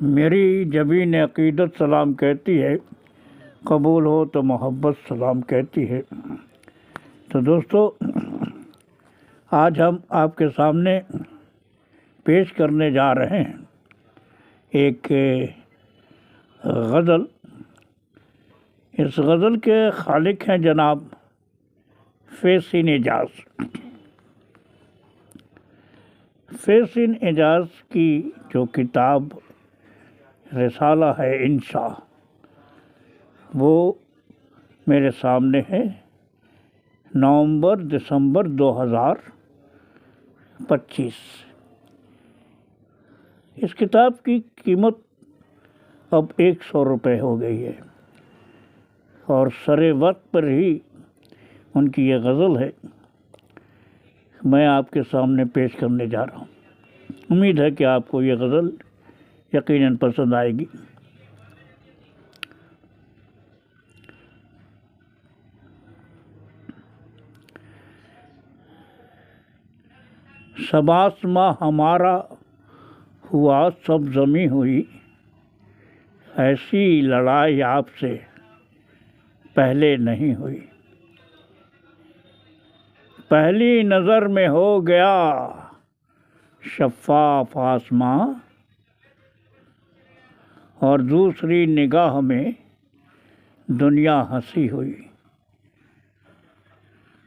میری جبین عقیدت سلام کہتی ہے، قبول ہو تو محبت سلام کہتی ہے۔ تو دوستو، آج ہم آپ کے سامنے پیش کرنے جا رہے ہیں ایک غزل۔ اس غزل کے خالق ہیں جناب فیض اعجاز۔ فیض اعجاز کی جو کتاب رسالہ ہے انشا، وہ میرے سامنے ہے۔ نومبر دسمبر 2025۔ اس کتاب کی قیمت اب 100 روپے ہو گئی ہے، اور سر وقت پر ہی ان کی یہ غزل ہے، میں آپ کے سامنے پیش کرنے جا رہا ہوں۔ امید ہے کہ آپ کو یہ غزل یقیناً پسند آئے گی۔ سب آسماں ہمارا ہوا سب زمیں ہوئی، ایسی لڑائی آپ سے پہلے نہیں ہوئی۔ پہلی نظر میں ہو گیا شفاف آسماں، اور دوسری نگاہ میں دنیا ہنسی ہوئی۔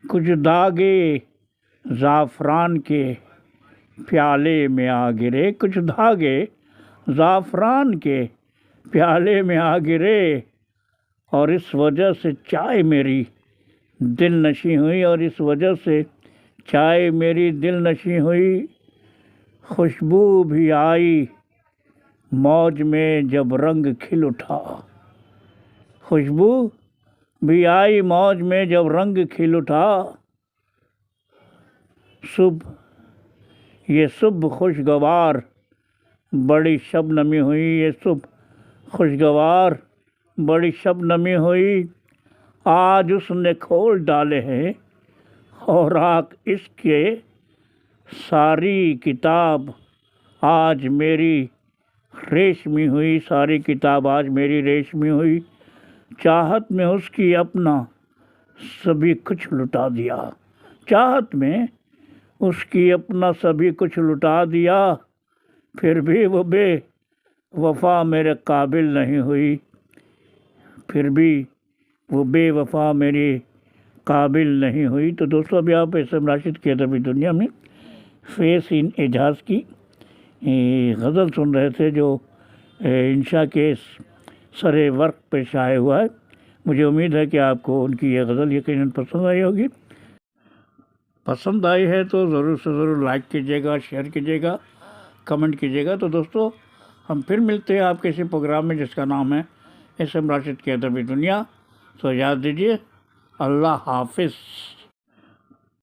کچھ دھاگے زعفران کے پیالے میں آ گرے، کچھ دھاگے زعفران کے پیالے میں آ گرے، اور اس وجہ سے چائے میری دل نشیں ہوئی، اور اس وجہ سے چائے میری دل نشیں ہوئی۔ خوشبو بھی آئی موج میں جب رنگ کھل اٹھا، خوشبو بھی آئی موج میں جب رنگ کھل اٹھا۔ یہ صبح خوشگوار بڑی شبنمی ہوئی، یہ صبح خوشگوار بڑی شبنمی ہوئی۔ آج اس نے کھول ڈالے ہیں اوراق عشق کے ساری کتاب آج میری ریشمی ہوئی، ساری کتاب آج میری ریشمی ہوئی۔ چاہت میں اس کی اپنا سبھی کچھ لٹا دیا، چاہت میں اس کی اپنا سبھی کچھ لٹا دیا، پھر بھی وہ بے وفا میرے قابل نہیں ہوئی، پھر بھی وہ بے وفا میری قابل نہیں ہوئی۔ تو دوستو، ابھی آپ اسم راشد کی ادبی دنیا میں فیض اعجاز کی غزل سن رہے تھے، جو انشا کے سر ورق پہ شائع ہوا ہے۔ مجھے امید ہے کہ آپ کو ان کی یہ غزل یقیناً پسند آئی ہوگی۔ پسند آئی ہے تو ضرور سے ضرور لائک کیجیے گا، شیئر کیجیے گا، کمنٹ کیجیے گا۔ تو دوستو، ہم پھر ملتے ہیں آپ کے اسی پروگرام میں جس کا نام ہے اسم راشد کی ادبی دنیا۔ تو یاد دیجیے، اللہ حافظ۔